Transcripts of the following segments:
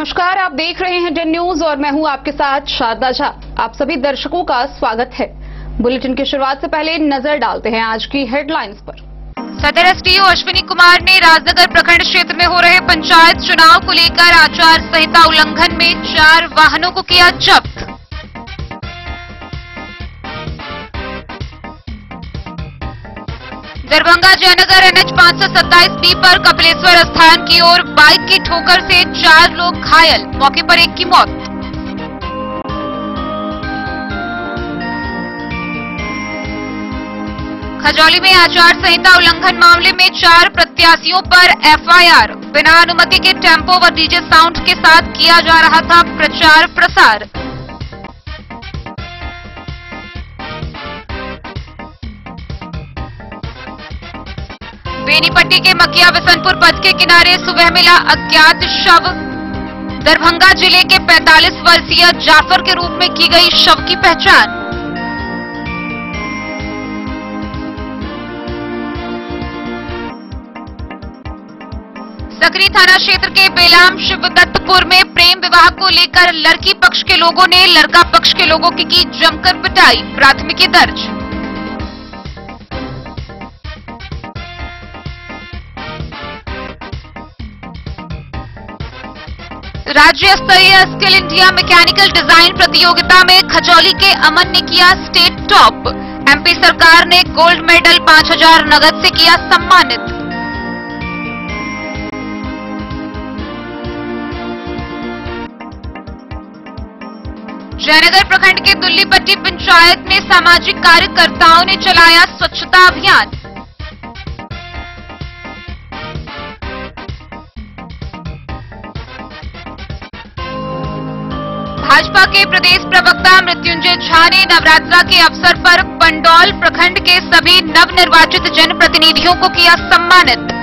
नमस्कार, आप देख रहे हैं डेन न्यूज और मैं हूं आपके साथ शारदा झा। आप सभी दर्शकों का स्वागत है। बुलेटिन की शुरुआत से पहले नजर डालते हैं आज की हेडलाइंस पर। सदर एसडीओ अश्विनी कुमार ने राजनगर प्रखंड क्षेत्र में हो रहे पंचायत चुनाव को लेकर आचार संहिता उल्लंघन में 4 वाहनों को किया जब्त। दरभंगा जयनगर NH 527B पर कपिलेश्वर स्थान की ओर बाइक की ठोकर से 4 लोग घायल, मौके पर एक की मौत। खजौली में आचार संहिता उल्लंघन मामले में 4 प्रत्याशियों पर FIR। बिना अनुमति के टेम्पो व डीजे साउंड के साथ किया जा रहा था प्रचार प्रसार। बेनीपट्टी के मकिया बिशनपुर पथ के किनारे सुबह मिला अज्ञात शव। दरभंगा जिले के 45 वर्षीय जाफर के रूप में की गई शव की पहचान। सकरी थाना क्षेत्र के बेलाम शिवदत्तपुर में प्रेम विवाह को लेकर लड़की पक्ष के लोगों ने लड़का पक्ष के लोगों की जमकर पिटाई, प्राथमिकी दर्ज। राज्य स्तरीय स्किल इंडिया मैकेनिकल डिजाइन प्रतियोगिता में खजौली के अमन ने किया स्टेट टॉप। MP सरकार ने गोल्ड मेडल 5000 नगद से किया सम्मानित। जयनगर प्रखंड के दुल्लीपट्टी पंचायत में सामाजिक कार्यकर्ताओं ने चलाया स्वच्छता अभियान। भाजपा के प्रदेश प्रवक्ता मृत्युंजय झा ने नवरात्रा के अवसर पर पंडौल प्रखंड के सभी नवनिर्वाचित जनप्रतिनिधियों को किया सम्मानित।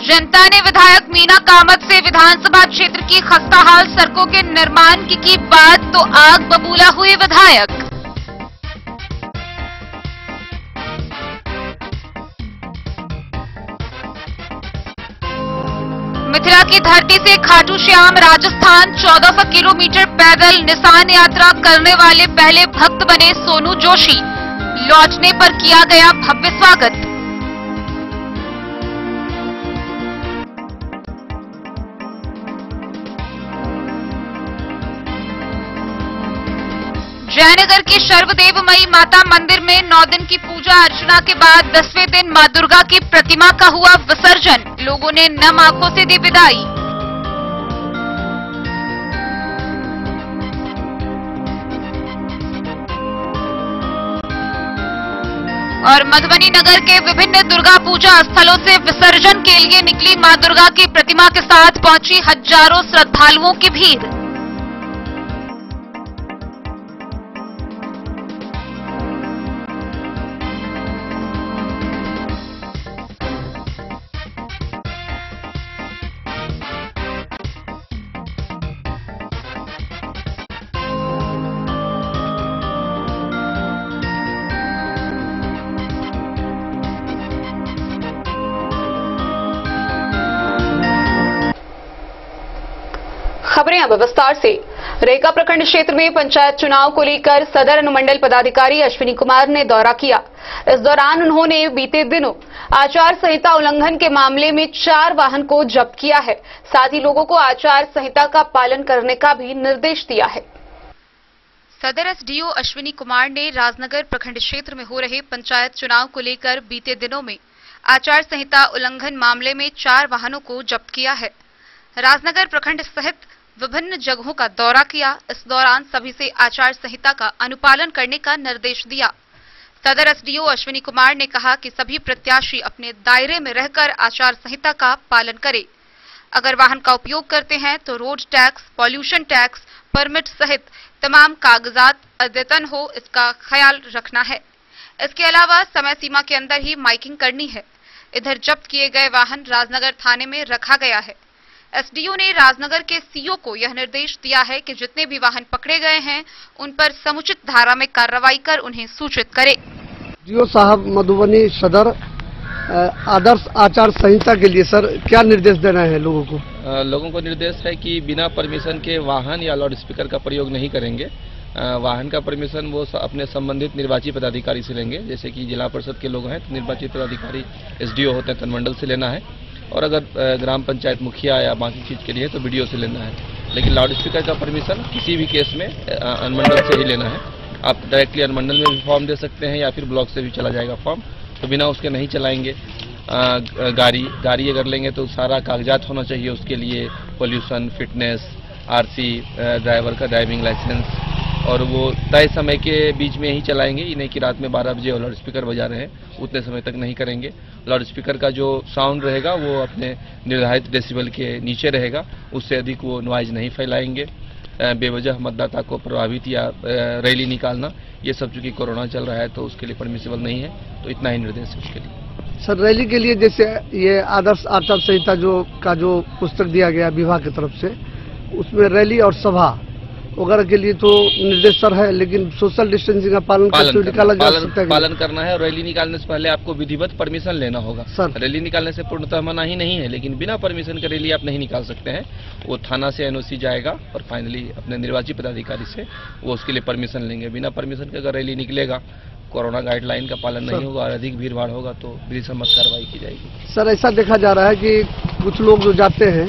जनता ने विधायक मीना कामत से विधानसभा क्षेत्र की खस्ताहाल सड़कों के निर्माण की बात तो आग बबूला हुए विधायक। मिथिला की धरती से खाटू श्याम राजस्थान 1400 किलोमीटर पैदल निशान यात्रा करने वाले पहले भक्त बने सोनू जोशी। लौटने पर किया गया भव्य स्वागत। जयनगर के सर्वदेवमयी माता मंदिर में 9 दिन की पूजा अर्चना के बाद 10वें दिन मां दुर्गा की प्रतिमा का हुआ विसर्जन। लोगों ने नम आंखों से दी विदाई। और मधुबनी नगर के विभिन्न दुर्गा पूजा स्थलों से विसर्जन के लिए निकली मां दुर्गा की प्रतिमा के साथ पहुंची हजारों श्रद्धालुओं की भीड़। खबरें अब विस्तार से। रेका प्रखंड क्षेत्र में पंचायत चुनाव को लेकर सदर अनुमंडल पदाधिकारी अश्विनी कुमार ने दौरा किया। इस दौरान उन्होंने बीते दिनों आचार संहिता उल्लंघन के मामले में 4 वाहन को जब्त किया है। साथ ही लोगों को आचार संहिता का पालन करने का भी निर्देश दिया है। सदर एसडीओ अश्विनी कुमार ने राजनगर प्रखंड क्षेत्र में हो रहे पंचायत चुनाव को लेकर बीते दिनों में आचार संहिता उल्लंघन मामले में 4 वाहनों को जब्त किया है। राजनगर प्रखंड सहित विभिन्न जगहों का दौरा किया। इस दौरान सभी से आचार संहिता का अनुपालन करने का निर्देश दिया। सदर एसडीओ अश्विनी कुमार ने कहा कि सभी प्रत्याशी अपने दायरे में रहकर आचार संहिता का पालन करें। अगर वाहन का उपयोग करते हैं तो road tax, pollution tax, permit सहित तमाम कागजात अद्यतन हो, इसका ख्याल रखना है। इसके अलावा समय सीमा के अंदर ही माइकिंग करनी है। इधर जब्त किए गए वाहन राजनगर थाने में रखा गया है। एसडीओ ने राजनगर के सीओ को यह निर्देश दिया है कि जितने भी वाहन पकड़े गए हैं उन पर समुचित धारा में कार्रवाई कर उन्हें सूचित करे। एसडीओ साहब मधुबनी सदर आदर्श आचार संहिता के लिए सर क्या निर्देश देना है लोगों को? लोगों को निर्देश है कि बिना परमिशन के वाहन या लाउड स्पीकर का प्रयोग नहीं करेंगे। वाहन का परमिशन वो अपने संबंधित निर्वाची पदाधिकारी से लेंगे। जैसे कि जिला परिषद के लोग हैं तो निर्वाची पदाधिकारी एसडीओ होते हैं तनमंडल से लेना है, और अगर ग्राम पंचायत मुखिया या बाकी चीज़ के लिए तो बीडीओ से लेना है। लेकिन लाउड स्पीकर का परमिशन किसी भी केस में अनुमंडल से ही लेना है। आप डायरेक्टली अनुमंडल में भी फॉर्म दे सकते हैं या फिर ब्लॉक से भी चला जाएगा फॉर्म, तो बिना उसके नहीं चलाएंगे। गाड़ी अगर लेंगे तो सारा कागजात होना चाहिए उसके लिए, पोल्यूशन, फिटनेस, आरसी, ड्राइवर का ड्राइविंग लाइसेंस, और वो तय समय के बीच में ही चलाएंगे। ये नहीं कि रात में 12 बजे लाउड स्पीकर बजा रहे हैं उतने समय तक नहीं करेंगे। लाउड स्पीकर का जो साउंड रहेगा वो अपने निर्धारित डेसिबल के नीचे रहेगा, उससे अधिक वो नॉइज नहीं फैलाएंगे। बेवजह मतदाता को प्रभावित या रैली निकालना, ये सब चूंकि कोरोना चल रहा है तो उसके लिए परमिसिबल नहीं है। तो इतना ही निर्देश है उसके लिए। सर रैली के लिए जैसे ये आदर्श आचार संहिता जो पुस्तक दिया गया विभाग की तरफ से, उसमें रैली और सभा वगैरह के लिए तो निर्देश सर है, लेकिन सोशल डिस्टेंसिंग का पालन करना है। और रैली निकालने से पहले आपको विधिवत परमिशन लेना होगा सर। रैली निकालने से पूर्णतः मना ही नहीं है, लेकिन बिना परमिशन के रैली आप नहीं निकाल सकते हैं। वो थाना से एनओसी जाएगा और फाइनली अपने निर्वाची पदाधिकारी से वो उसके लिए परमिशन लेंगे। बिना परमिशन के अगर रैली निकलेगा, कोरोना गाइडलाइन का पालन नहीं होगा और अधिक भीड़ भाड़ होगा तो विधिसम्मत कार्रवाई की जाएगी। सर ऐसा देखा जा रहा है कि कुछ लोग जो जाते हैं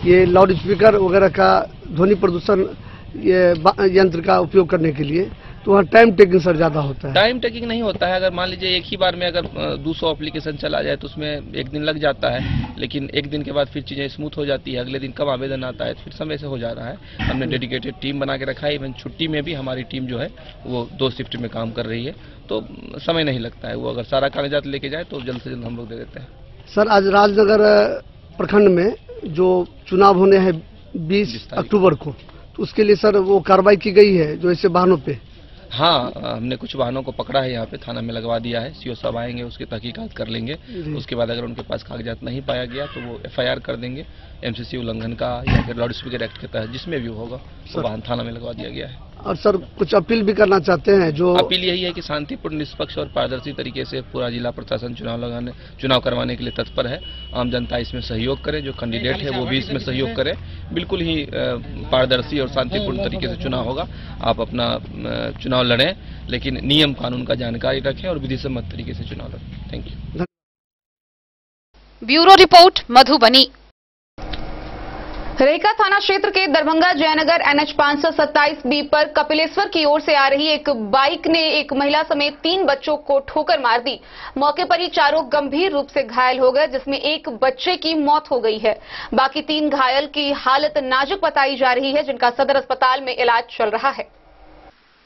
ये लाउड स्पीकर वगैरह का ध्वनि प्रदूषण ये यंत्र का उपयोग करने के लिए, तो वहाँ टाइम टेकिंग सर ज्यादा होता है। टाइम टेकिंग नहीं होता है। अगर मान लीजिए एक ही बार में अगर 200 एप्लीकेशन चला जाए तो उसमें एक दिन लग जाता है, लेकिन एक दिन के बाद फिर चीजें स्मूथ हो जाती है। अगले दिन कब आवेदन आता है फिर समय से हो जा रहा है। हमने डेडिकेटेड टीम बना के रखा है। इवन छुट्टी में भी हमारी टीम जो है वो 2 शिफ्ट में काम कर रही है, तो समय नहीं लगता है। वो अगर सारा कागजात लेके जाए तो जल्द से जल्द हम लोग दे देते हैं। सर आज राजनगर प्रखंड में जो चुनाव होने हैं 20 अक्टूबर को, तो उसके लिए सर वो कार्रवाई की गई है जो ऐसे वाहनों पे? हाँ, हमने कुछ वाहनों को पकड़ा है, यहाँ पे थाना में लगवा दिया है। सीओ साहब आएंगे, उसकी तहकीकात कर लेंगे। उसके बाद अगर उनके पास कागजात नहीं पाया गया तो वो एफआईआर कर देंगे। एमसीसी उल्लंघन का या फिर लाउड स्पीकर एक्ट के तहत जिसमें भी होगा वो वाहन थाना में लगवा दिया गया है। और सर कुछ अपील भी करना चाहते हैं? जो अपील यही है कि शांतिपूर्ण, निष्पक्ष और पारदर्शी तरीके से पूरा जिला प्रशासन चुनाव करवाने के लिए तत्पर है। आम जनता इसमें सहयोग करे, जो कैंडिडेट है वो भी इसमें सहयोग करे। बिल्कुल ही पारदर्शी और शांतिपूर्ण तरीके से चुनाव होगा। आप अपना चुनाव लड़ें, लेकिन नियम कानून का जानकारी रखें और विधिसम्मत तरीके से चुनाव लड़ें। Thank you. Bureau report Madhubani. रेका थाना क्षेत्र के दरभंगा जयनगर NH 527B पर कपिलेश्वर की ओर से आ रही एक बाइक ने एक महिला समेत 3 बच्चों को ठोकर मार दी। मौके पर ही चारों गंभीर रूप से घायल हो गए, जिसमें एक बच्चे की मौत हो गई है। बाकी 3 घायल की हालत नाजुक बताई जा रही है, जिनका सदर अस्पताल में इलाज चल रहा है।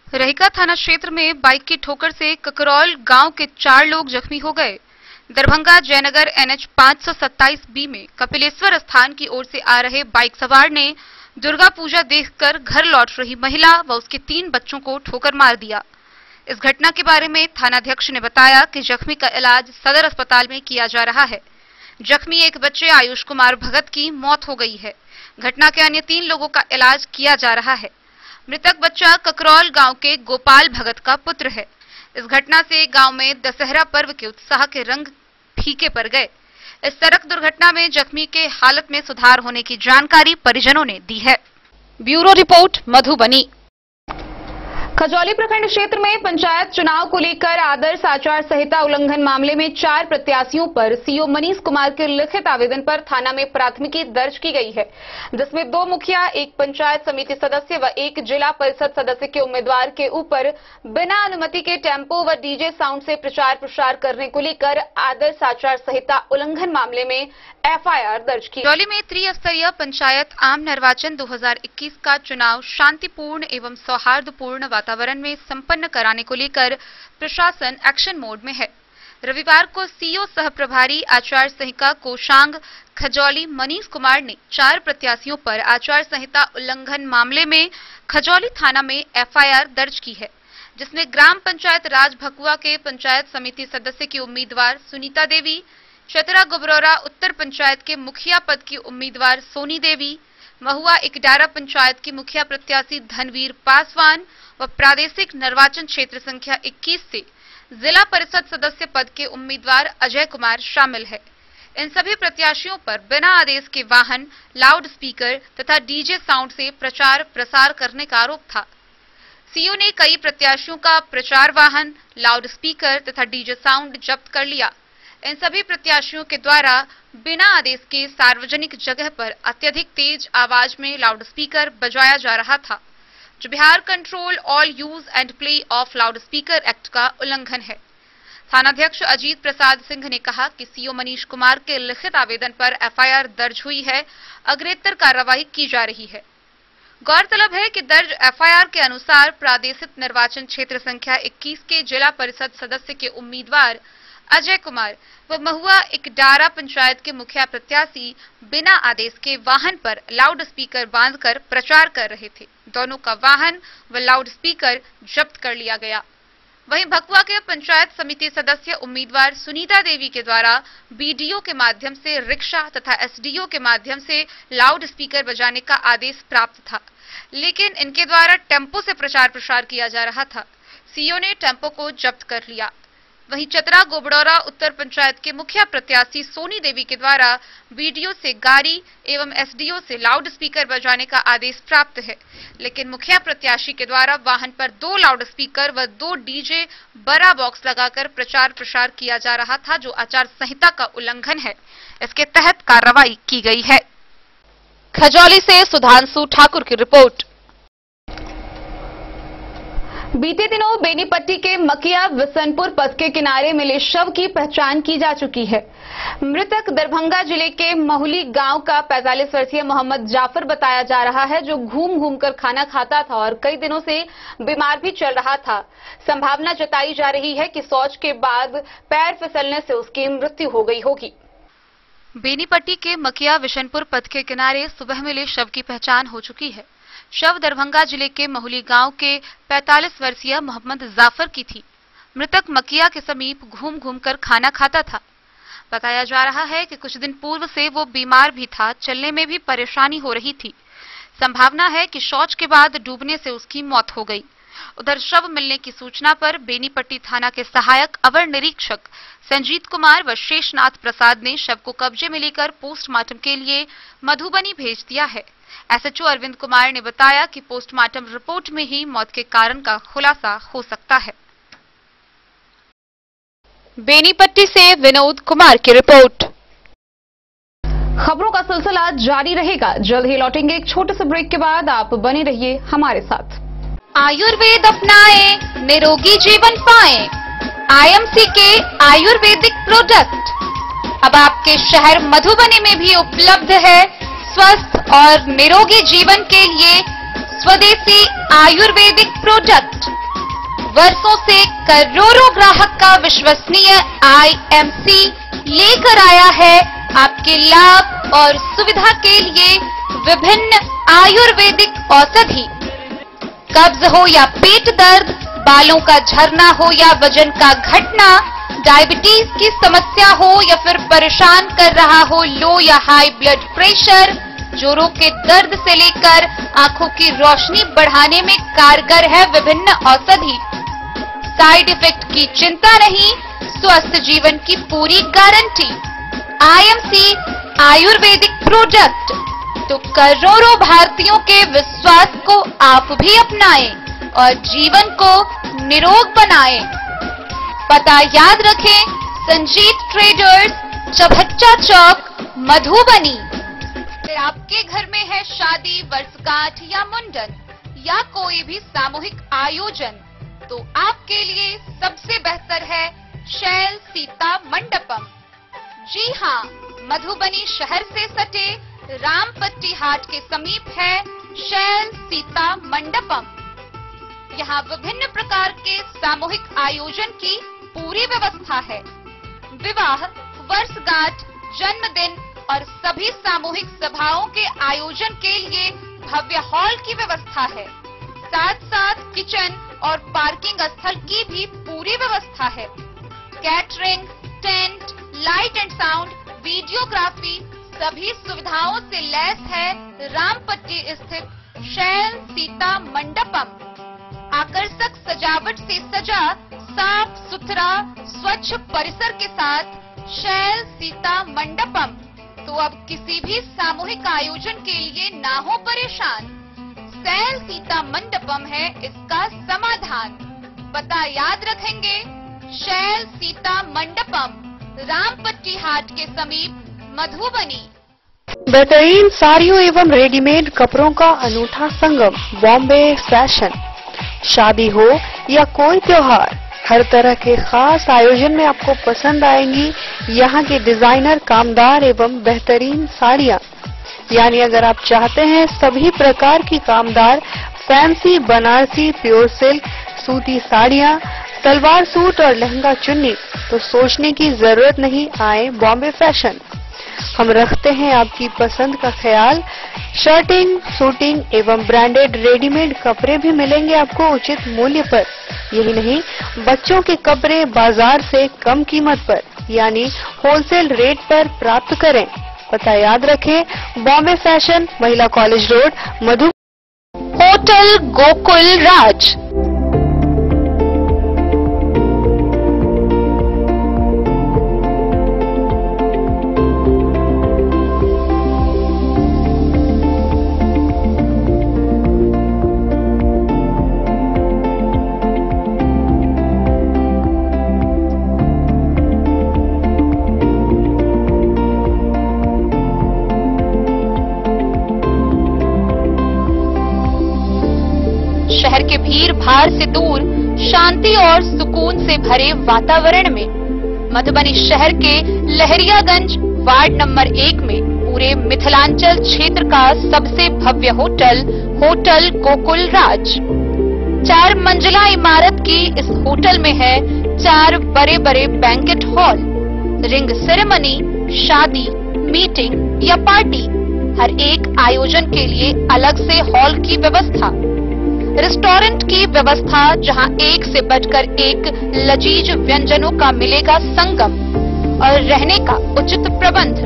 रेका थाना क्षेत्र में बाइक की ठोकर से ककरौल गांव के 4 लोग जख्मी हो गए। दरभंगा जयनगर NH 527B में कपिलेश्वर स्थान की ओर से आ रहे बाइक सवार ने दुर्गा पूजा देखकर घर लौट रही महिला व उसके 3 बच्चों को ठोकर मार दिया। इस घटना के बारे में थानाध्यक्ष ने बताया कि जख्मी का इलाज सदर अस्पताल में किया जा रहा है। जख्मी एक बच्चे आयुष कुमार भगत की मौत हो गई है। घटना के अन्य 3 लोगों का इलाज किया जा रहा है। मृतक बच्चा ककरौल गांव के गोपाल भगत का पुत्र है। इस घटना से गांव में दशहरा पर्व के उत्साह के रंग फीके पड़ गए। इस सड़क दुर्घटना में जख्मी के हालत में सुधार होने की जानकारी परिजनों ने दी है। Bureau report Madhubani. खजौली प्रखंड क्षेत्र में पंचायत चुनाव को लेकर आदर्श आचार संहिता उल्लंघन मामले में 4 प्रत्याशियों पर सीओ मनीष कुमार के लिखित आवेदन पर थाना में प्राथमिकी दर्ज की गई है, जिसमें 2 मुखिया, 1 पंचायत समिति सदस्य व 1 जिला परिषद सदस्य के उम्मीदवार के ऊपर बिना अनुमति के टेम्पो व डीजे साउंड से प्रचार प्रसार करने को लेकर आदर्श आचार संहिता उल्लंघन मामले में एफआईआर दर्ज की। खजौली में त्रिस्तरीय पंचायत आम निर्वाचन 2021 का चुनाव शांतिपूर्ण एवं सौहार्दपूर्ण वातावरण में संपन्न कराने को लेकर प्रशासन एक्शन मोड में है। रविवार को सीओ सह प्रभारी आचार संहिता कोषांग खजौली मनीष कुमार ने 4 प्रत्याशियों पर आचार संहिता उल्लंघन मामले में खजौली थाना में एफआईआर दर्ज की है, जिसमें ग्राम पंचायत राज भकुआ के पंचायत समिति सदस्य की उम्मीदवार सुनीता देवी, चतरा गुबरौरा उत्तर पंचायत के मुखिया पद की उम्मीदवार सोनी देवी, महुआ इकडारा पंचायत की मुखिया प्रत्याशी धनवीर पासवान व प्रादेशिक निर्वाचन क्षेत्र संख्या 21 से जिला परिषद सदस्य पद के उम्मीदवार अजय कुमार शामिल है। इन सभी प्रत्याशियों पर बिना आदेश के वाहन, लाउड स्पीकर तथा डीजे साउंड से प्रचार प्रसार करने का आरोप था। सीओ ने कई प्रत्याशियों का प्रचार वाहन, लाउड स्पीकर तथा डीजे साउंड जब्त कर लिया। इन सभी प्रत्याशियों के द्वारा बिना आदेश के सार्वजनिक जगह पर अत्यधिक तेज आवाज में लाउड स्पीकर बजाया जा रहा था, जो Bihar control all use and play of loud speaker act का उल्लंघन है। थानाध्यक्ष अजीत प्रसाद सिंह ने कहा कि सीओ मनीष कुमार के लिखित आवेदन पर एफआईआर दर्ज हुई है, अग्रेतर कार्रवाई की जा रही है। गौरतलब है कि दर्ज एफआईआर के अनुसार प्रादेशिक निर्वाचन क्षेत्र संख्या 21 के जिला परिषद सदस्य के उम्मीदवार अजय कुमार व महुआ इकडारा पंचायत के मुखिया प्रत्याशी बिना आदेश के वाहन पर लाउड स्पीकर बांधकर प्रचार कर रहे थे। दोनों का वाहन व लाउड स्पीकर जब्त कर लिया गया। वहीं भकुआ के पंचायत समिति सदस्य उम्मीदवार सुनीता देवी के द्वारा बीडीओ के माध्यम से रिक्शा तथा एसडीओ के माध्यम से लाउड स्पीकर बजाने का आदेश प्राप्त था, लेकिन इनके द्वारा टेम्पो से प्रचार प्रसार किया जा रहा था। सीओ ने टेम्पो को जब्त कर लिया। वहीं चतरा गोबड़ौरा उत्तर पंचायत के मुखिया प्रत्याशी सोनी देवी के द्वारा बीडीओ से गाड़ी एवं एसडीओ से लाउड स्पीकर बजाने का आदेश प्राप्त है, लेकिन मुखिया प्रत्याशी के द्वारा वाहन पर 2 लाउड स्पीकर व 2 डीजे बड़ा बॉक्स लगाकर प्रचार प्रसार किया जा रहा था, जो आचार संहिता का उल्लंघन है। इसके तहत कार्रवाई की गई है। खजौली से सुधांशु ठाकुर की रिपोर्ट। बीते दिनों बेनीपट्टी के मकिया विसनपुर पथ के किनारे मिले शव की पहचान की जा चुकी है। मृतक दरभंगा जिले के महुली गांव का 45 वर्षीय मोहम्मद जाफर बताया जा रहा है, जो घूम घूम कर खाना खाता था और कई दिनों से बीमार भी चल रहा था। संभावना जताई जा रही है कि शौच के बाद पैर फिसलने से उसकी मृत्यु हो गई होगी। बेनीपट्टी के मकिया विशनपुर पथ के किनारे सुबह मिले शव की पहचान हो चुकी है। शव दरभंगा जिले के महुली गांव के 45 वर्षीय मोहम्मद जाफर की थी। मृतक मकिया के समीप घूम घूम कर खाना खाता था। बताया जा रहा है कि कुछ दिन पूर्व से वो बीमार भी था, चलने में भी परेशानी हो रही थी। संभावना है कि शौच के बाद डूबने से उसकी मौत हो गई। उधर शव मिलने की सूचना पर बेनीपट्टी थाना के सहायक अवर निरीक्षक संजीत कुमार व शेषनाथ प्रसाद ने शव को कब्जे में लेकर पोस्टमार्टम के लिए मधुबनी भेज दिया है। एसएचओ अरविंद कुमार ने बताया कि पोस्टमार्टम रिपोर्ट में ही मौत के कारण का खुलासा हो सकता है। बेनीपट्टी से विनोद कुमार की रिपोर्ट। खबरों का सिलसिला जारी रहेगा। जल्द ही लौटेंगे एक छोटे से ब्रेक के बाद। आप बने रहिए हमारे साथ। आयुर्वेद अपनाएं, निरोगी जीवन पाएं। आईएमसी के आयुर्वेदिक प्रोडक्ट अब आपके शहर मधुबनी में भी उपलब्ध है। स्वस्थ और निरोगी जीवन के लिए स्वदेशी आयुर्वेदिक प्रोडक्ट वर्षों से करोड़ों ग्राहक का विश्वसनीय आईएमसी लेकर आया है आपके लाभ और सुविधा के लिए विभिन्न आयुर्वेदिक औषधि। कब्ज हो या पेट दर्द, बालों का झरना हो या वजन का घटना, डायबिटीज की समस्या हो या फिर परेशान कर रहा हो लो या हाई ब्लड प्रेशर, जोड़ों के दर्द से लेकर आंखों की रोशनी बढ़ाने में कारगर है विभिन्न औषधि। साइड इफेक्ट की चिंता नहीं, स्वस्थ जीवन की पूरी गारंटी। आईएमसी आयुर्वेदिक प्रोडक्ट तो करोड़ों भारतीयों के विश्वास को आप भी अपनाएं और जीवन को निरोग बनाएं। पता याद रखें, संजीत ट्रेडर्स, चभच्चा चौक, मधुबनी। फिर आपके घर में है शादी, वर्षगांठ या मुंडन या कोई भी सामूहिक आयोजन, तो आपके लिए सबसे बेहतर है शैल सीता मंडपम। जी हाँ, मधुबनी शहर से सटे रामपट्टी हाट के समीप है शैल सीता मंडपम। यहाँ विभिन्न प्रकार के सामूहिक आयोजन की पूरी व्यवस्था है। विवाह, वर्षगांठ, जन्मदिन और सभी सामूहिक सभाओं के आयोजन के लिए भव्य हॉल की व्यवस्था है। साथ साथ किचन और पार्किंग स्थल की भी पूरी व्यवस्था है। Catering, tent, light and sound, videography सभी सुविधाओं से लैस है रामपट्टी स्थित शैल सीता मंडपम। आकर्षक सजावट से सजा साफ सुथरा स्वच्छ परिसर के साथ शैल सीता मंडपम। तो अब किसी भी सामूहिक आयोजन के लिए ना हो परेशान, शैल सीता मंडपम है इसका समाधान। पता याद रखेंगे, शैल सीता मंडपम, रामपट्टी हाट के समीप, मधुबनी। बेहतरीन साड़ियों एवं रेडीमेड कपड़ों का अनूठा संगम, बॉम्बे फैशन। शादी हो या कोई त्योहार, हर तरह के खास आयोजन में आपको पसंद आएंगी यहाँ की डिजाइनर, कामदार एवं बेहतरीन साड़ियाँ। यानी अगर आप चाहते हैं सभी प्रकार की कामदार, फैंसी, बनारसी, प्योर सिल्क, सूती साड़ियाँ, सलवार सूट और लहंगा चुन्नी, तो सोचने की जरूरत नहीं, आए बॉम्बे फैशन। हम रखते हैं आपकी पसंद का ख्याल। शर्टिंग, सूटिंग एवं ब्रांडेड रेडीमेड कपड़े भी मिलेंगे आपको उचित मूल्य पर। यही नहीं, बच्चों के कपड़े बाजार से कम कीमत पर, यानी होलसेल रेट पर प्राप्त करें। पता याद रखें, बॉम्बे फैशन, महिला कॉलेज रोड, मधु। होटल गोकुल राज। शहर के भीड़ भाड़ से दूर, शांति और सुकून से भरे वातावरण में मधुबनी शहर के लहरियागंज वार्ड नंबर 1 में पूरे मिथिलांचल क्षेत्र का सबसे भव्य होटल, होटल गोकुल राज। 4 मंजिला इमारत की इस होटल में है 4 बड़े बड़े बैंकेट हॉल, रिंग सेरेमनी, शादी, मीटिंग या पार्टी, हर एक आयोजन के लिए अलग से हॉल की व्यवस्था, रेस्टोरेंट की व्यवस्था जहां एक से बढ़कर एक लजीज व्यंजनों का मिलेगा संगम, और रहने का उचित प्रबंध,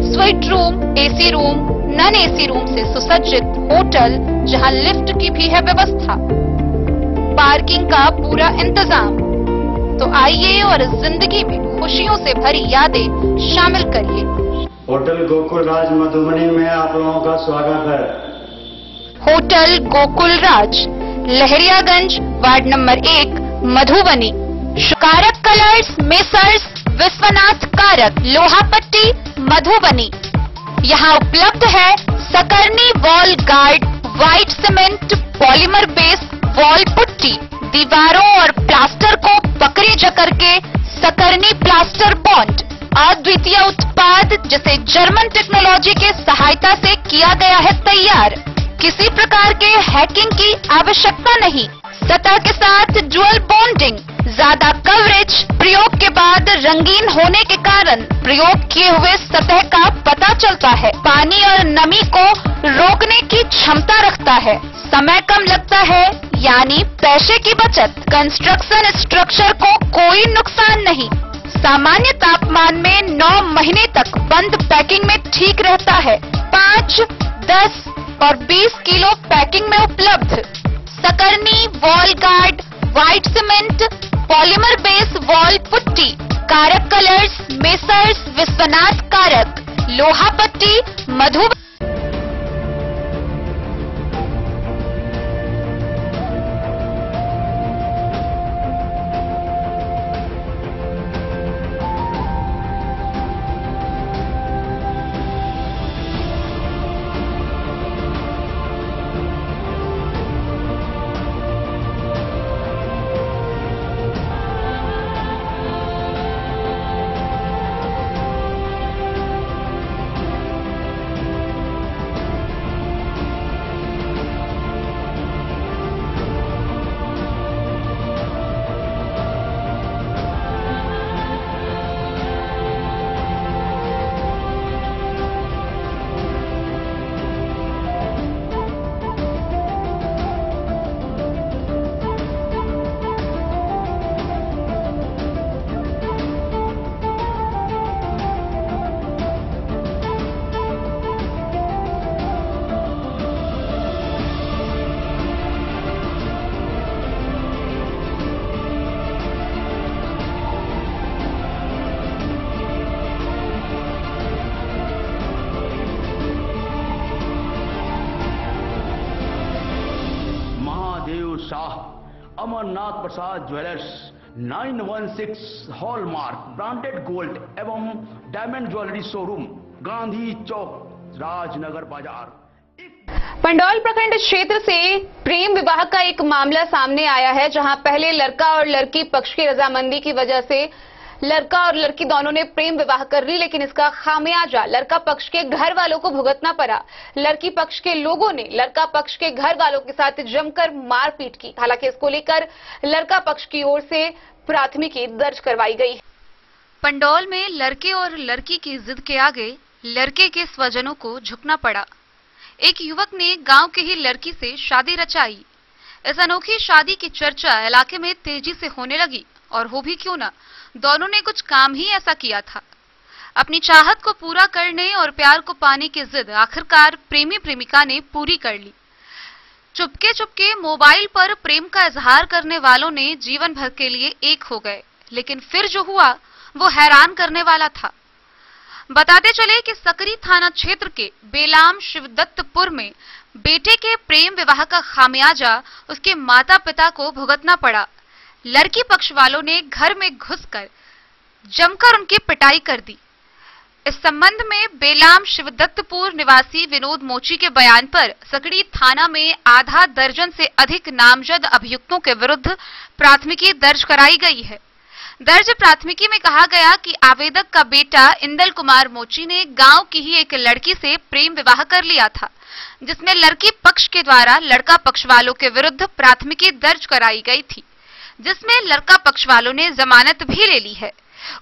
suite room, AC room, non AC room से सुसज्जित होटल जहां लिफ्ट की भी है व्यवस्था, पार्किंग का पूरा इंतजाम। तो आइए और जिंदगी में खुशियों से भरी यादें शामिल करिए। होटल गोकुल राज मधुबनी में आप लोगों का स्वागत है। होटल गोकुल राज, लहरियागंज वार्ड नंबर 1, मधुबनी। कारक कलर्स, मेसर्स विश्वनाथ कारक, लोहापट्टी, मधुबनी। यहाँ उपलब्ध है Sakarni wall guard, white cement, polymer base wall putty, दीवारों और प्लास्टर को पकड़ी जकड़ के सकरनी प्लास्टर बॉन्ड, अद्वितीय उत्पाद जिसे जर्मन टेक्नोलॉजी के सहायता से किया गया है तैयार। किसी प्रकार के हैकिंग की आवश्यकता नहीं, सतह के साथ डुअल बॉन्डिंग, ज्यादा कवरेज, प्रयोग के बाद रंगीन होने के कारण प्रयोग किए हुए सतह का पता चलता है, पानी और नमी को रोकने की क्षमता रखता है, समय कम लगता है यानी पैसे की बचत, कंस्ट्रक्शन स्ट्रक्चर को कोई नुकसान नहीं, सामान्य तापमान में 9 महीने तक बंद पैकिंग में ठीक रहता है, 5, 10 और 20 किलो पैकिंग में उपलब्ध। Sakarni wall guard, white cement, polymer base wall putty, Karak colours, Messrs Vishwanath Karak, Lohapatti, Madhubani. Shah, Amarnath Prasad jewellers, 916 hallmark branded gold एवं diamond jewellery showroom, Gandhi Chowk, Rajnagar बाजार। पंडौल प्रखंड क्षेत्र से प्रेम विवाह का एक मामला सामने आया है, जहां पहले लड़का और लड़की पक्ष की रजामंदी की वजह से लड़का और लड़की दोनों ने प्रेम विवाह कर ली, लेकिन इसका खामियाजा लड़का पक्ष के घर वालों को भुगतना पड़ा। लड़की पक्ष के लोगों ने लड़का पक्ष के घर वालों के साथ जमकर मारपीट की। हालांकि इसको लेकर लड़का पक्ष की ओर से प्राथमिकी दर्ज करवाई गई है। पंडौल में लड़के और लड़की की जिद के आगे लड़के के स्वजनों को झुकना पड़ा। एक युवक ने गांव के ही लड़की से शादी रचाई। इस अनोखी शादी की चर्चा इलाके में तेजी से होने लगी, और हो भी क्यों ना, दोनों ने कुछ काम ही ऐसा किया था। अपनी चाहत को पूरा करने और प्यार को पाने की जिद आखिरकार प्रेमी प्रेमिका ने पूरी कर ली। चुपके चुपके मोबाइल पर प्रेम का इजहार करने वालों ने जीवन भर के लिए एक हो गए, लेकिन फिर जो हुआ वो हैरान करने वाला था। बताते चले कि सकरी थाना क्षेत्र के बेलाम शिवदत्तपुर में बेटे के प्रेम विवाह का खामियाजा उसके माता पिता को भुगतना पड़ा। लड़की पक्ष वालों ने घर में घुसकर जमकर उनकी पिटाई कर दी। इस संबंध में बेलाम शिवदत्तपुर निवासी विनोद मोची के बयान पर सकरी थाना में आधा दर्जन से अधिक नामजद अभियुक्तों के विरुद्ध प्राथमिकी दर्ज कराई गई है। दर्ज प्राथमिकी में कहा गया कि आवेदक का बेटा इंदल कुमार मोची ने गांव की ही एक लड़की से प्रेम विवाह कर लिया था, जिसमें लड़की पक्ष के द्वारा लड़का पक्ष वालों के विरुद्ध प्राथमिकी दर्ज कराई गई थी, जिसमें लड़का पक्ष वालों ने जमानत भी ले ली है।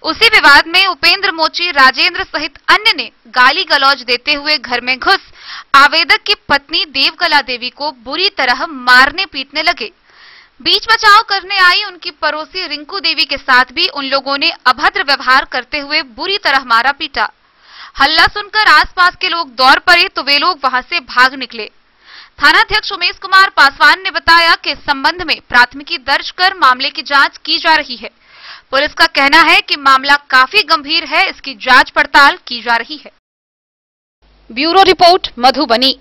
उसी विवाद में उपेंद्र मोची, राजेंद्र सहित अन्य ने गाली गलौज देते हुए घर में घुस आवेदक की पत्नी देवकला देवी को बुरी तरह मारने पीटने लगे। बीच बचाव करने आई उनकी पड़ोसी रिंकू देवी के साथ भी उन लोगों ने अभद्र व्यवहार करते हुए बुरी तरह मारा पीटा। हल्ला सुनकर आसपास के लोग दौड़ पड़े तो वे लोग वहां से भाग निकले। थानाध्यक्ष उमेश कुमार पासवान ने बताया कि इस संबंध में प्राथमिकी दर्ज कर मामले की जांच की जा रही है। पुलिस का कहना है कि मामला काफी गंभीर है, इसकी जांच पड़ताल की जा रही है। Bureau report, Madhubani.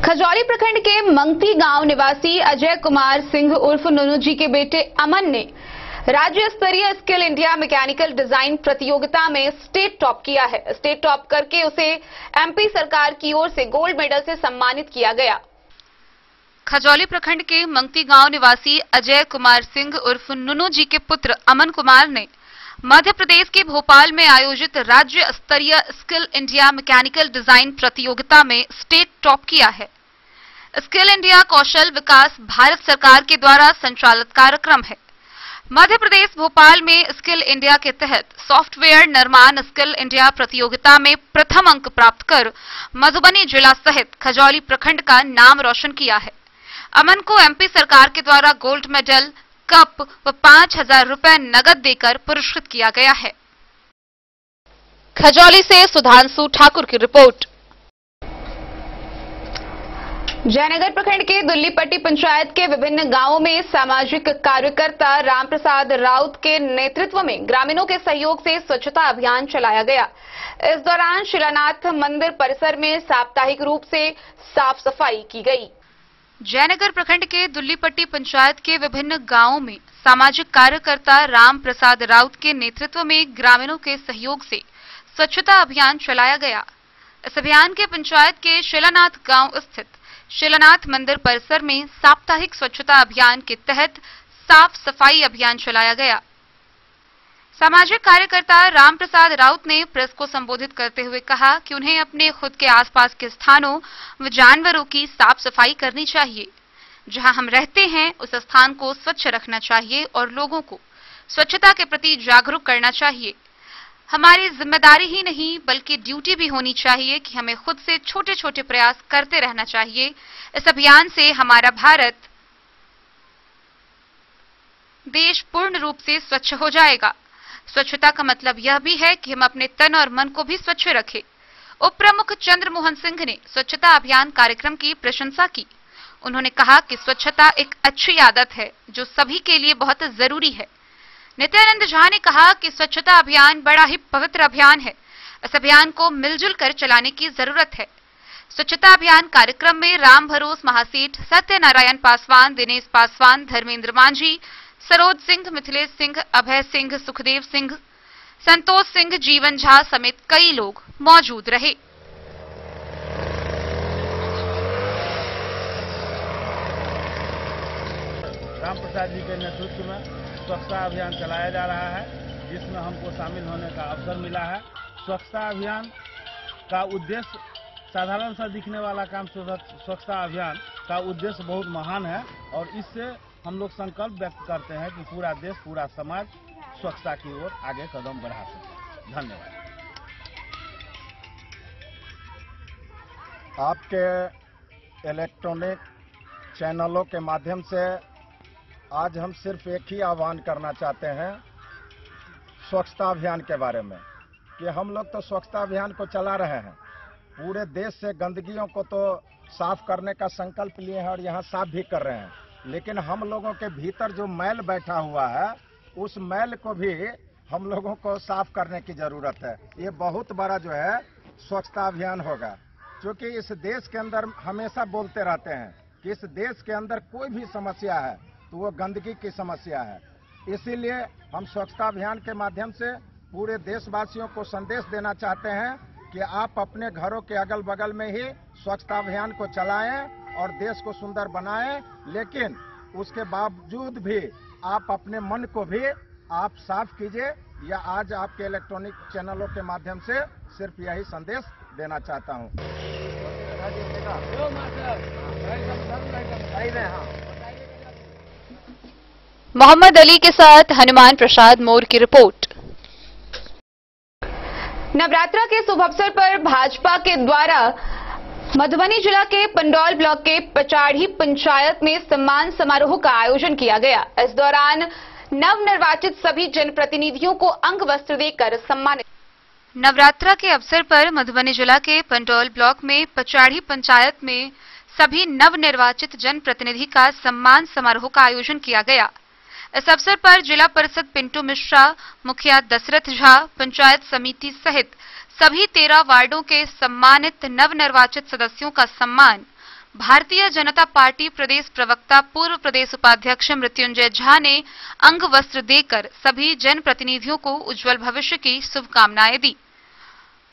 खजौली प्रखंड के मंगती गांव निवासी अजय कुमार सिंह उर्फ नुनू जी के बेटे अमन ने राज्य स्तरीय स्किल इंडिया मैकेनिकल डिजाइन प्रतियोगिता में स्टेट टॉप किया है। स्टेट टॉप करके उसे एमपी सरकार की ओर से गोल्ड मेडल से सम्मानित किया गया। खजौली प्रखंड के मंगती गांव निवासी अजय कुमार सिंह उर्फ नुनू जी के पुत्र अमन कुमार ने मध्य प्रदेश के भोपाल में आयोजित राज्य स्तरीय स्किल इंडिया मैकेनिकल डिजाइन प्रतियोगिता में स्टेट टॉप किया है। स्किल इंडिया कौशल विकास भारत सरकार के द्वारा संचालित कार्यक्रम है। मध्य प्रदेश भोपाल में स्किल इंडिया के तहत सॉफ्टवेयर निर्माण स्किल इंडिया प्रतियोगिता में प्रथम अंक प्राप्त कर मधुबनी जिला सहित खजौली प्रखंड का नाम रोशन किया है। अमन को एमपी सरकार के द्वारा गोल्ड मेडल, कप व 5,000 रुपए नगद देकर पुरस्कृत किया गया है। खजौली से सुधांशु ठाकुर की रिपोर्ट। जयनगर प्रखंड के दुल्लीपट्टी पंचायत के विभिन्न गांवों में सामाजिक कार्यकर्ता रामप्रसाद राउत के नेतृत्व में ग्रामीणों के सहयोग से स्वच्छता अभियान चलाया गया। इस दौरान शिलानाथ मंदिर परिसर में साप्ताहिक रूप से साफ सफाई की गई। जयनगर प्रखंड के दुल्लीपट्टी पंचायत के विभिन्न गांवों में सामाजिक कार्यकर्ता राम प्रसाद राउत के नेतृत्व में ग्रामीणों के सहयोग से स्वच्छता अभियान चलाया गया। इस अभियान के पंचायत के शिलानाथ गांव स्थित शिलानाथ मंदिर परिसर में साप्ताहिक स्वच्छता अभियान के तहत साफ सफाई अभियान चलाया गया। सामाजिक कार्यकर्ता रामप्रसाद राउत ने प्रेस को संबोधित करते हुए कहा कि उन्हें अपने खुद के आसपास के स्थानों व जानवरों की साफ सफाई करनी चाहिए। जहां हम रहते हैं उस स्थान को स्वच्छ रखना चाहिए और लोगों को स्वच्छता के प्रति जागरूक करना चाहिए। हमारी जिम्मेदारी ही नहीं बल्कि ड्यूटी भी होनी चाहिए कि हमें खुद से छोटे छोटे प्रयास करते रहना चाहिए। इस अभियान से हमारा भारत देश पूर्ण रूप से स्वच्छ हो जाएगा। स्वच्छता का मतलब यह भी है कि हम अपने तन और मन को भी स्वच्छ रखें। उप प्रमुख चंद्रमोहन सिंह ने स्वच्छता अभियान कार्यक्रम की प्रशंसा की। उन्होंने कहा कि स्वच्छता एक अच्छी आदत है जो सभी के लिए बहुत जरूरी है। नित्यानंद झा ने कहा कि स्वच्छता अभियान बड़ा ही पवित्र अभियान है। इस अभियान को मिलजुल कर चलाने की जरूरत है। स्वच्छता अभियान कार्यक्रम में राम भरोस महासेठ, सत्यनारायण पासवान, दिनेश पासवान, धर्मेंद्र मांझी, सरोज सिंह, मिथिलेश सिंह, अभय सिंह, सुखदेव सिंह, संतोष सिंह, जीवन झा समेत कई लोग मौजूद रहे। राम प्रसाद जी के नेतृत्व में स्वच्छता अभियान चलाया जा रहा है, जिसमें हमको शामिल होने का अवसर मिला है। स्वच्छता अभियान का उद्देश्य साधारण सा दिखने वाला काम, स्वच्छता अभियान का उद्देश्य बहुत महान है और इससे हम लोग संकल्प व्यक्त करते हैं कि पूरा देश, पूरा समाज स्वच्छता की ओर आगे कदम बढ़ा सके। धन्यवाद। आपके इलेक्ट्रॉनिक चैनलों के माध्यम से आज हम सिर्फ एक ही आह्वान करना चाहते हैं स्वच्छता अभियान के बारे में, कि हम लोग तो स्वच्छता अभियान को चला रहे हैं, पूरे देश से गंदगियों को तो साफ करने का संकल्प लिए हैं और यहाँ साफ भी कर रहे हैं, लेकिन हम लोगों के भीतर जो मैल बैठा हुआ है उस मैल को भी हम लोगों को साफ करने की जरूरत है। ये बहुत बड़ा जो है स्वच्छता अभियान होगा, क्योंकि इस देश के अंदर हमेशा बोलते रहते हैं कि इस देश के अंदर कोई भी समस्या है तो वो गंदगी की समस्या है। इसीलिए हम स्वच्छता अभियान के माध्यम से पूरे देशवासियों को संदेश देना चाहते हैं कि आप अपने घरों के अगल बगल में ही स्वच्छता अभियान को चलाएं और देश को सुंदर बनाएं, लेकिन उसके बावजूद भी आप अपने मन को भी आप साफ कीजिए। या आज आपके इलेक्ट्रॉनिक चैनलों के माध्यम से सिर्फ यही संदेश देना चाहता हूं। मोहम्मद अली के साथ हनुमान प्रसाद मोर की रिपोर्ट। नवरात्रा के शुभ अवसर पर भाजपा के द्वारा मधुबनी जिला के पंडौल ब्लॉक के पचाढ़ी पंचायत में सम्मान समारोह का आयोजन किया गया। इस दौरान नवनिर्वाचित सभी जनप्रतिनिधियों को अंग वस्त्र देकर सम्मानित। नवरात्रा के अवसर पर मधुबनी जिला के पंडौल ब्लॉक में पचाढ़ी पंचायत में सभी नवनिर्वाचित जनप्रतिनिधि का सम्मान समारोह का आयोजन किया गया। इस अवसर पर जिला परिषद पिंटू मिश्रा, मुखिया दशरथ झा, पंचायत समिति सहित सभी 13 वार्डों के सम्मानित नवनिर्वाचित सदस्यों का सम्मान भारतीय जनता पार्टी प्रदेश प्रवक्ता पूर्व प्रदेश उपाध्यक्ष मृत्युंजय झा ने अंग वस्त्र देकर सभी जनप्रतिनिधियों को उज्जवल भविष्य की शुभकामनाएं दी।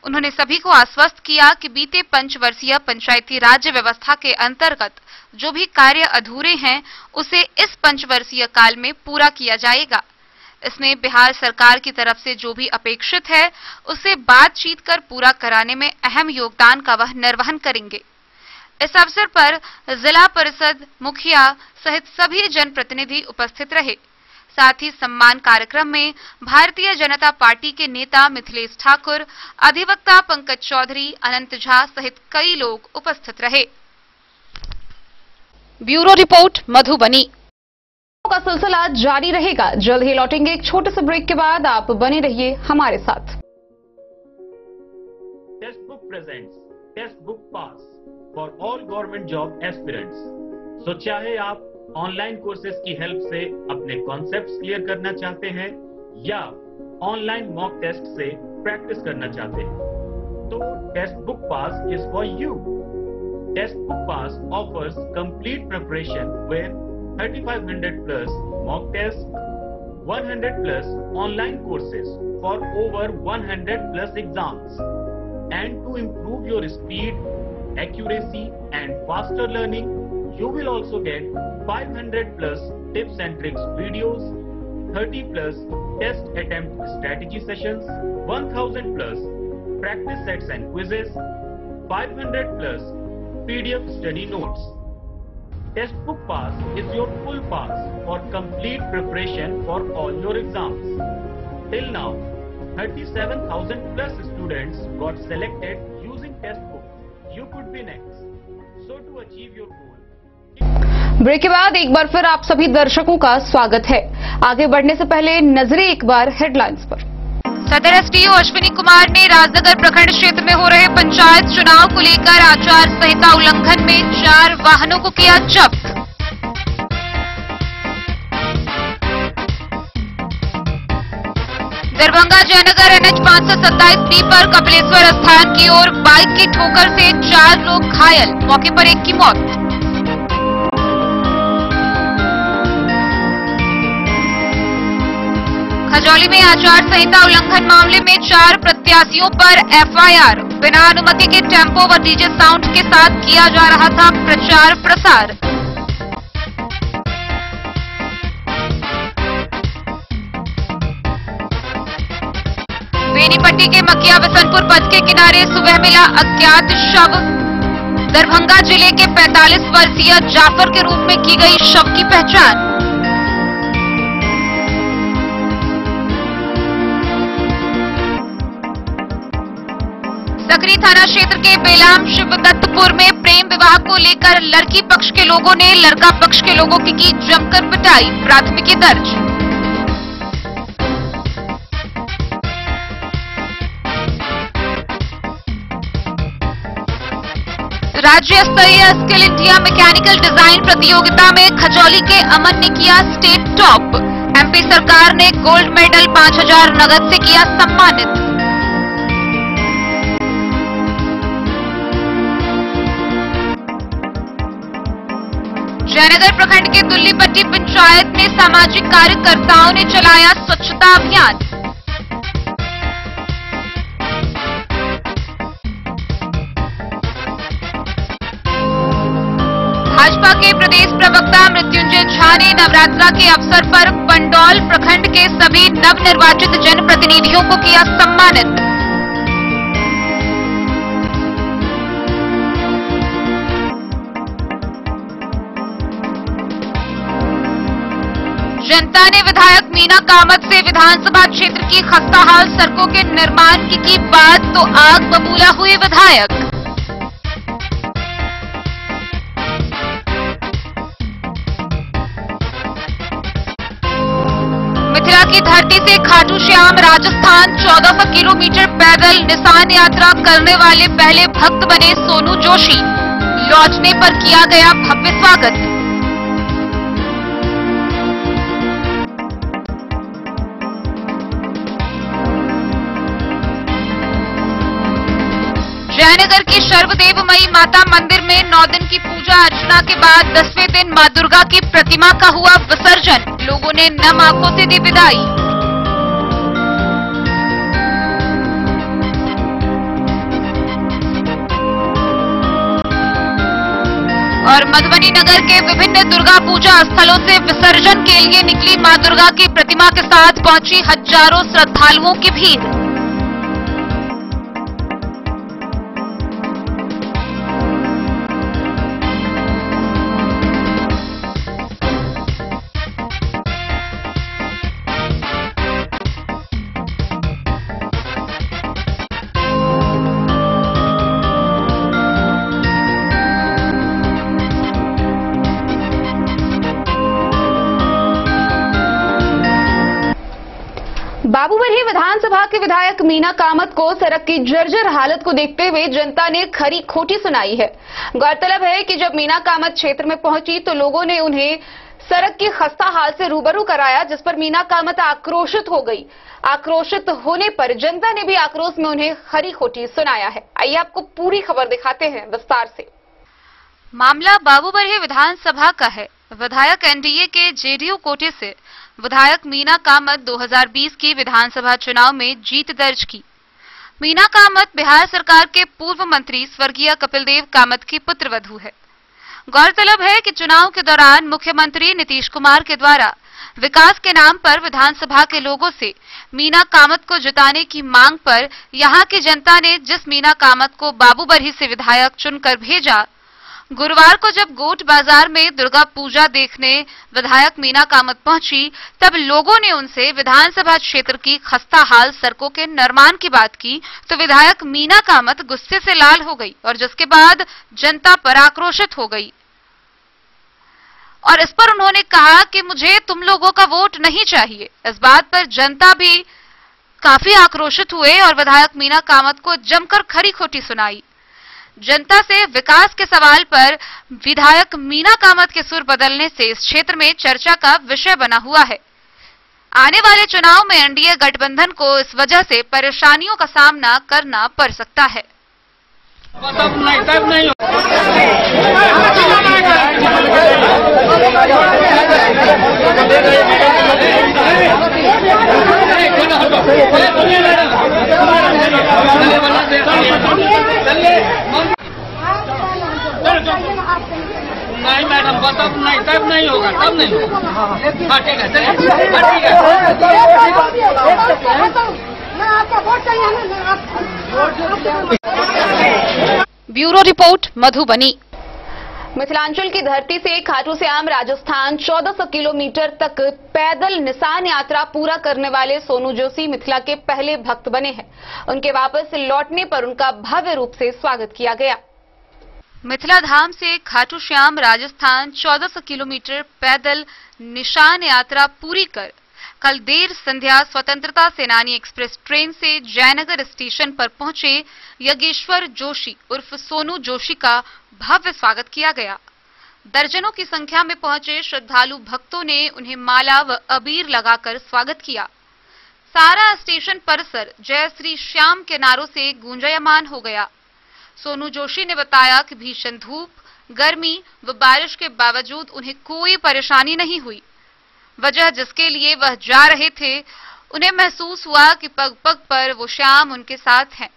उन्होंने सभी को आश्वस्त किया कि बीते पंचवर्षीय पंचायती राज व्यवस्था के अंतर्गत जो भी कार्य अधूरे हैं उसे इस पंचवर्षीय काल में पूरा किया जाएगा। इसमें बिहार सरकार की तरफ से जो भी अपेक्षित है उसे बातचीत कर पूरा कराने में अहम योगदान का वह निर्वहन करेंगे। इस अवसर पर जिला परिषद मुखिया सहित सभी जनप्रतिनिधि उपस्थित रहे। साथ ही सम्मान कार्यक्रम में भारतीय जनता पार्टी के नेता मिथिलेश ठाकुर, अधिवक्ता पंकज चौधरी, अनंत झा सहित कई लोग उपस्थित रहे। Bureau report Madhubani. का सिलसिला जारी रहेगा। जल्द ही लौटेंगे एक छोटे से ब्रेक के बाद। आप बने रहिए हमारे साथ। Textbook presents textbook pass for all government job aspirants. So चाहे आप ऑनलाइन कोर्सेज की हेल्प से अपने कॉन्सेप्ट्स क्लियर करना चाहते हैं या ऑनलाइन मॉक टेस्ट से प्रैक्टिस करना चाहते हैं, तो text book pass is for you. Text book pass offers complete preparation with 3500 plus mock tests, 100 plus online courses for over 100 plus exams. And to improve your speed, accuracy and faster learning, you will also get 500 plus tips and tricks videos, 30 plus test attempt strategy sessions, 1000 plus practice sets and quizzes, 500 plus PDF study notes. Textbook Pass is your full pass for complete preparation for all your exams. Till now, 37,000 plus students got selected using Textbook. You could be next. So to achieve your goal. Break के बाद एक बार फिर आप सभी दर्शकों का स्वागत है। आगे बढ़ने से पहले नजरें एक बार हेडलाइंस पर। सदर एसडीओ अश्विनी कुमार ने राजनगर प्रखंड क्षेत्र में हो रहे पंचायत चुनाव को लेकर आचार संहिता उल्लंघन में 4 वाहनों को किया जब्त। दरभंगा जयनगर NH 527B पर कपिलेश्वर स्थान की ओर बाइक की ठोकर से 4 लोग घायल, मौके पर एक की मौत। खजौली में आचार संहिता उल्लंघन मामले में 4 प्रत्याशियों पर FIR। बिना अनुमति के टेम्पो व डीजे साउंड के साथ किया जा रहा था प्रचार प्रसार। बेनीपट्टी के मकिया बसंतपुर पथ के किनारे सुबह मिला अज्ञात शव। दरभंगा जिले के 45 वर्षीय जाफर के रूप में की गई शव की पहचान। सकरी थाना क्षेत्र के बेलाम शिवदत्तपुर में प्रेम विवाह को लेकर लड़की पक्ष के लोगों ने लड़का पक्ष के लोगों की जमकर पिटाई, प्राथमिकी दर्ज। राज्य स्तरीय स्किल इंडिया मैकेनिकल डिजाइन प्रतियोगिता में खजौली के अमन ने किया स्टेट टॉप। MP सरकार ने गोल्ड मेडल 5000 नगद से किया सम्मानित। जयनगर प्रखंड के दुल्लीपट्टी पंचायत में सामाजिक कार्यकर्ताओं ने चलाया स्वच्छता अभियान। भाजपा के प्रदेश प्रवक्ता मृत्युंजय झा ने नवरात्रा के अवसर पर पंडौल प्रखंड के सभी नवनिर्वाचित जनप्रतिनिधियों को किया सम्मानित। जनता ने विधायक मीना कामत से विधानसभा क्षेत्र की खस्ताहाल सड़कों के निर्माण की बात तो आग बबूला हुए विधायक। मिथिला की धरती से खाटू श्याम राजस्थान 1400 किलोमीटर पैदल निशान यात्रा करने वाले पहले भक्त बने सोनू जोशी। लौटने पर किया गया भव्य स्वागत। जयनगर की सर्वदेवमयी माता मंदिर में 9 दिन की पूजा अर्चना के बाद 10वें दिन मां दुर्गा की प्रतिमा का हुआ विसर्जन। लोगों ने नम आंखों से दी विदाई। और मधुबनी नगर के विभिन्न दुर्गा पूजा स्थलों से विसर्जन के लिए निकली मां दुर्गा की प्रतिमा के साथ पहुंची हजारों श्रद्धालुओं की भीड़। बाबूबरही विधानसभा के विधायक मीना कामत को सड़क की जर्जर हालत को देखते हुए जनता ने खरी खोटी सुनाई है। गौरतलब है कि जब मीना कामत क्षेत्र में पहुंची तो लोगों ने उन्हें सड़क की खस्ता हाल से रूबरू कराया, जिस पर मीना कामत आक्रोशित हो गई। आक्रोशित होने पर जनता ने भी आक्रोश में उन्हें खरी खोटी सुनाया है। आइए आपको पूरी खबर दिखाते हैं विस्तार से। मामला बाबूबरही विधानसभा का है। विधायक NDA के JDU कोटे से विधायक मीना कामत 2020 की विधानसभा चुनाव में जीत दर्ज की। मीना कामत बिहार सरकार के पूर्व मंत्री स्वर्गीय कपिलदेव कामत की पुत्रवधू है। गौरतलब है कि चुनाव के दौरान मुख्यमंत्री नीतीश कुमार के द्वारा विकास के नाम पर विधानसभा के लोगों से मीना कामत को जिताने की मांग पर यहां की जनता ने जिस मीना कामत को बाबूबरही से विधायक चुनकर भेजा, गुरुवार को जब गोट बाजार में दुर्गा पूजा देखने विधायक मीना कामत पहुंची, तब लोगों ने उनसे विधानसभा क्षेत्र की खस्ताहाल सड़कों के निर्माण की बात की तो विधायक मीना कामत गुस्से से लाल हो गई और जिसके बाद जनता पर आक्रोशित हो गई। और इस पर उन्होंने कहा कि मुझे तुम लोगों का वोट नहीं चाहिए। इस बात पर जनता भी काफी आक्रोशित हुए और विधायक मीना कामत को जमकर खरी खोटी सुनाई। जनता से विकास के सवाल पर विधायक मीना कामत के सुर बदलने से इस क्षेत्र में चर्चा का विषय बना हुआ है। आने वाले चुनाव में एनडीए गठबंधन को इस वजह से परेशानियों का सामना करना पड़ सकता है। नहीं मैडम, बस अब नहीं, तब नहीं होगा, तब नहीं होगा। हाँ ठीक है, चलिए ठीक है। Bureau report, Madhubani. मिथिलांचल की धरती से खाटू श्याम राजस्थान 1400 किलोमीटर तक पैदल निशान यात्रा पूरा करने वाले सोनू जोशी मिथिला के पहले भक्त बने हैं। उनके वापस लौटने पर उनका भव्य रूप से स्वागत किया गया। मिथिला धाम से खाटू श्याम राजस्थान 1400 किलोमीटर पैदल निशान यात्रा पूरी कर कल देर संध्या स्वतंत्रता सेनानी एक्सप्रेस ट्रेन से जयनगर स्टेशन पर पहुंचे योगेश्वर जोशी उर्फ सोनू जोशी का भव्य स्वागत किया गया। दर्जनों की संख्या में पहुंचे श्रद्धालु भक्तों ने उन्हें माला व अबीर लगाकर स्वागत किया। सारा स्टेशन परिसर जय श्री श्याम के नारों से गूंजायमान हो गया। सोनू जोशी ने बताया कि भीषण धूप, गर्मी व बारिश के बावजूद उन्हें कोई परेशानी नहीं हुई। वजह जिसके लिए वह जा रहे थे, उन्हें महसूस हुआ कि पग पग पर वो श्याम उनके साथ हैं।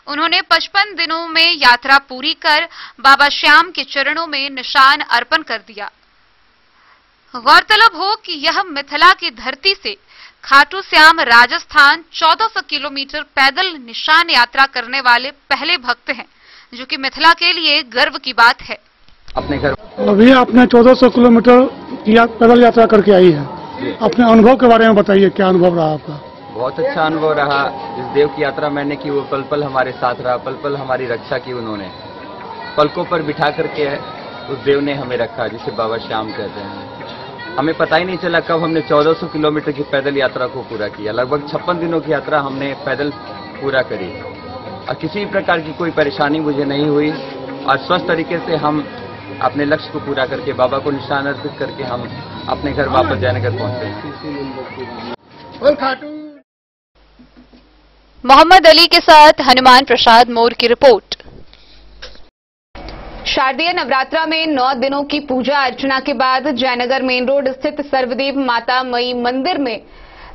उन्होंने 55 दिनों में यात्रा पूरी कर बाबा श्याम के चरणों में निशान अर्पण कर दिया। गौरतलब हो कि यह मिथिला की धरती से खाटू श्याम राजस्थान 1400 किलोमीटर पैदल निशान यात्रा करने वाले पहले भक्त हैं, जो कि मिथिला के लिए गर्व की बात है। अपने घर अभी आपने 1400 किलोमीटर पैदल यात्रा करके आई है, अपने अनुभव के बारे में बताइए, क्या अनुभव रहा आपका? बहुत अच्छा अनुभव रहा। जिस देव की यात्रा मैंने की वो पल पल हमारे साथ रहा, पल पल हमारी रक्षा की उन्होंने, पलकों पर बिठा करके उस देव ने हमें रखा, जिसे बाबा श्याम कहते हैं। हमें पता ही नहीं चला कब हमने 1400 किलोमीटर की पैदल यात्रा को पूरा किया। लगभग 56 दिनों की यात्रा हमने पैदल पूरा करी और किसी प्रकार की कोई परेशानी मुझे नहीं हुई और स्वस्थ तरीके से हम अपने लक्ष्य को पूरा करके बाबा को निशान अर्पित करके हम अपने घर वापस जयनगर पहुंचे। मोहम्मद अली के साथ हनुमान प्रसाद मोर की रिपोर्ट। शारदीय नवरात्रा में 9 दिनों की पूजा अर्चना के बाद जयनगर मेन रोड स्थित सर्वदेव माता मई मंदिर में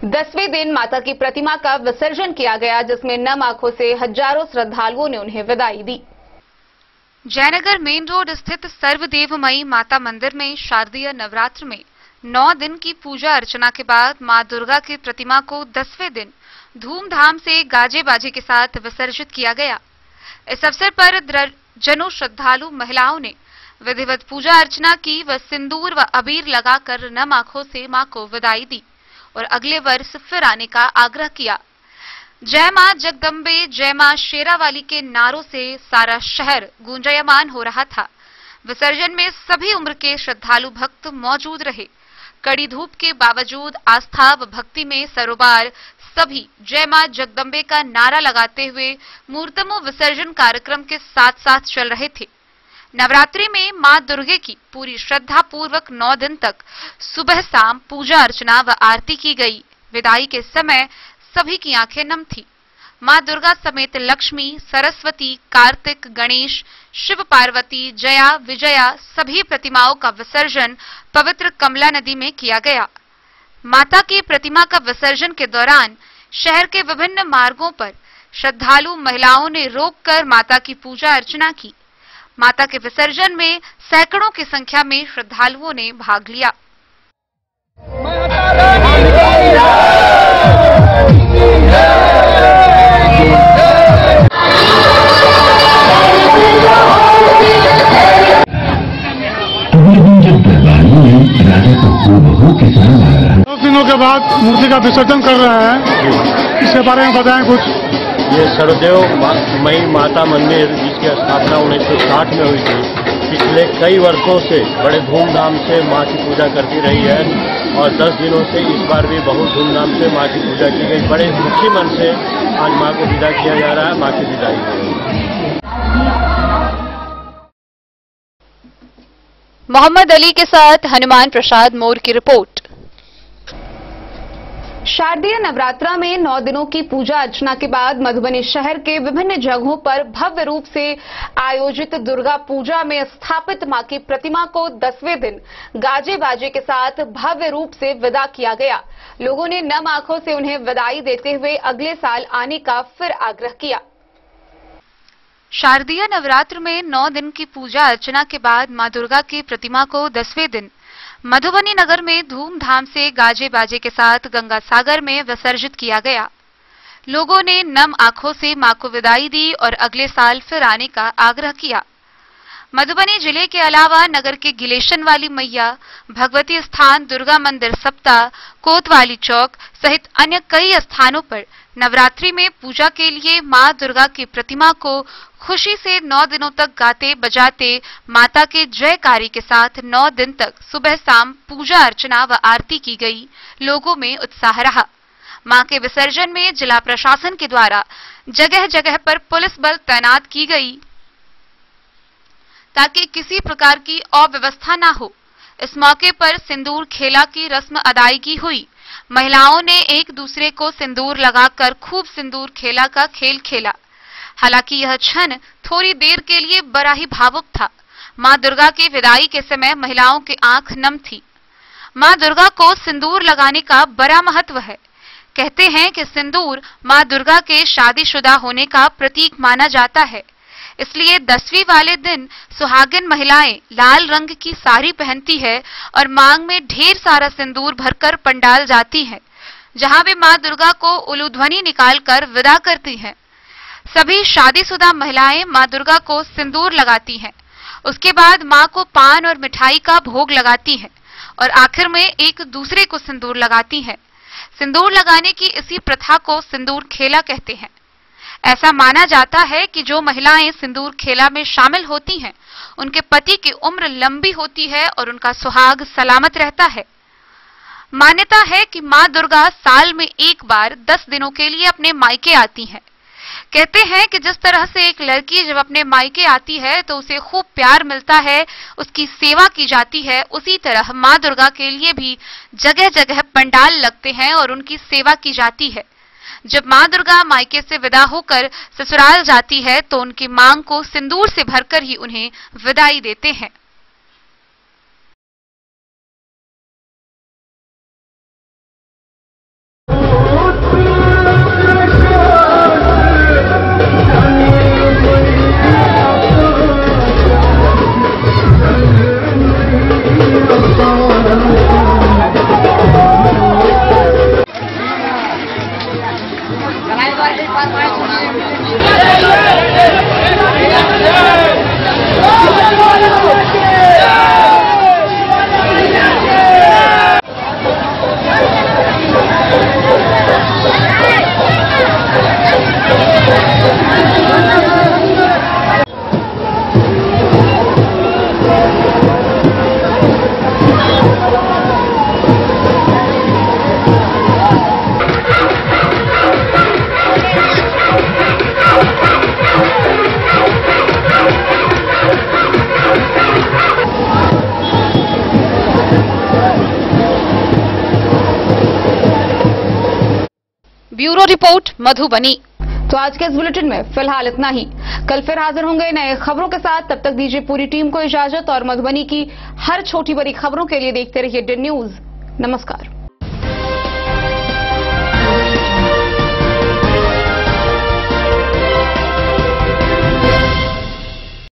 10वें दिन माता की प्रतिमा का विसर्जन किया गया, जिसमें नम आंखों से हजारों श्रद्धालुओं ने उन्हें विदाई दी। जयनगर मेन रोड स्थित सर्वदेवमयी माता मंदिर में शारदीय नवरात्र में 9 दिन की पूजा अर्चना के बाद मां दुर्गा की प्रतिमा को 10वें दिन धूमधाम से गाजे बाजे के साथ विसर्जित किया गया। इस अवसर पर दर्जनों श्रद्धालु महिलाओं ने विधिवत पूजा अर्चना की व सिंदूर व अबीर लगाकर नम आंखों से मां को विदाई दी और अगले वर्ष फिर आने का आग्रह किया। जय मां जगदम्बे, जय मां शेरावाली के नारों से सारा शहर गूंजायमान हो रहा था। विसर्जन में सभी उम्र के श्रद्धालु भक्त मौजूद रहे। कड़ी धूप के बावजूद आस्था व भक्ति में सरोबार सभी जय मां जगदम्बे का नारा लगाते हुए मूर्तमो विसर्जन कार्यक्रम के साथ साथ चल रहे थे। नवरात्रि में मां दुर्गे की पूरी श्रद्धा पूर्वक 9 दिन तक सुबह शाम पूजा अर्चना व आरती की गई। विदाई के समय सभी की आंखें नम थी। मां दुर्गा समेत लक्ष्मी, सरस्वती, कार्तिक, गणेश, शिव पार्वती, जया, विजया सभी प्रतिमाओं का विसर्जन पवित्र कमला नदी में किया गया। माता की प्रतिमा का विसर्जन के दौरान शहर के विभिन्न मार्गों पर श्रद्धालु महिलाओं ने रोककर माता की पूजा अर्चना की। माता के विसर्जन में सैकड़ों की संख्या में श्रद्धालुओं ने भाग लिया। दस दिनों के बाद मूर्ति का विसर्जन कर रहे हैं, इसके बारे में बताएं कुछ। ये सरदेव मई माता मंदिर, जिसकी स्थापना 1960 में हुई थी, पिछले कई वर्षों से बड़े धूमधाम से मां की पूजा करती रही है और 10 दिनों से इस बार भी बहुत धूमधाम से मां की पूजा की गई। बड़े खुशी मन से आज मां को विदा किया जा रहा है। मां की विदाई हो रही है। मोहम्मद अली के साथ हनुमान प्रसाद मोर की रिपोर्ट। शारदीय नवरात्रा में 9 दिनों की पूजा अर्चना के बाद मधुबनी शहर के विभिन्न जगहों पर भव्य रूप से आयोजित दुर्गा पूजा में स्थापित मां की प्रतिमा को 10वें दिन गाजे बाजे के साथ भव्य रूप से विदा किया गया। लोगों ने नम आंखों से उन्हें विदाई देते हुए अगले साल आने का फिर आग्रह किया। शारदीय नवरात्र में 9 दिन की पूजा अर्चना के बाद मां दुर्गा की प्रतिमा को 10वें दिन मधुबनी नगर में धूमधाम से गाजे बाजे के साथ गंगा सागर में विसर्जित किया गया। लोगों ने नम आंखों से मां को विदाई दी और अगले साल फिर आने का आग्रह किया। मधुबनी जिले के अलावा नगर के गिलेशन वाली मैया, भगवती स्थान, दुर्गा मंदिर सप्ताह, कोतवाली चौक सहित अन्य कई स्थानों पर नवरात्रि में पूजा के लिए मां दुर्गा की प्रतिमा को खुशी से 9 दिनों तक गाते बजाते माता के जयकारी के साथ 9 दिन तक सुबह शाम पूजा अर्चना व आरती की गई। लोगों में उत्साह रहा। मां के विसर्जन में जिला प्रशासन के द्वारा जगह जगह पर पुलिस बल तैनात की गई ताकि किसी प्रकार की अव्यवस्था न हो। इस मौके पर सिंदूर खेला की रस्म अदायगी हुई। महिलाओं ने एक दूसरे को सिंदूर लगाकर खूब सिंदूर खेला का खेल खेला। हालांकि यह क्षण थोड़ी देर के लिए बड़ा ही भावुक था। मां दुर्गा की विदाई के समय महिलाओं की आंख नम थी। मां दुर्गा को सिंदूर लगाने का बड़ा महत्व है। कहते हैं कि सिंदूर मां दुर्गा के शादीशुदा होने का प्रतीक माना जाता है। इसलिए 10वीं वाले दिन सुहागिन महिलाएं लाल रंग की साड़ी पहनती है और मांग में ढेर सारा सिंदूर भरकर पंडाल जाती है, जहां वे मां दुर्गा को उलूध्वनि निकालकर विदा करती हैं। सभी शादीशुदा महिलाएं मां दुर्गा को सिंदूर लगाती हैं। उसके बाद मां को पान और मिठाई का भोग लगाती हैं और आखिर में एक दूसरे को सिंदूर लगाती हैं। सिंदूर लगाने की इसी प्रथा को सिंदूर खेला कहते हैं। ऐसा माना जाता है कि जो महिलाएं सिंदूर खेला में शामिल होती हैं, उनके पति की उम्र लंबी होती है और उनका सुहाग सलामत रहता है। मान्यता है कि मां दुर्गा साल में एक बार 10 दिनों के लिए अपने मायके आती हैं। कहते हैं कि जिस तरह से एक लड़की जब अपने मायके आती है तो उसे खूब प्यार मिलता है, उसकी सेवा की जाती है, उसी तरह मां दुर्गा के लिए भी जगह जगह पंडाल लगते हैं और उनकी सेवा की जाती है। जब मां दुर्गा मायके से विदा होकर ससुराल जाती है तो उनकी मांग को सिंदूर से भरकर ही उन्हें विदाई देते हैं। Bureau report Madhubani. तो आज के इस बुलेटिन में फिलहाल इतना ही। कल फिर हाजिर होंगे नए खबरों के साथ। तब तक दीजिए पूरी टीम को इजाजत और मधुबनी की हर छोटी बड़ी खबरों के लिए देखते रहिए DIN न्यूज। नमस्कार।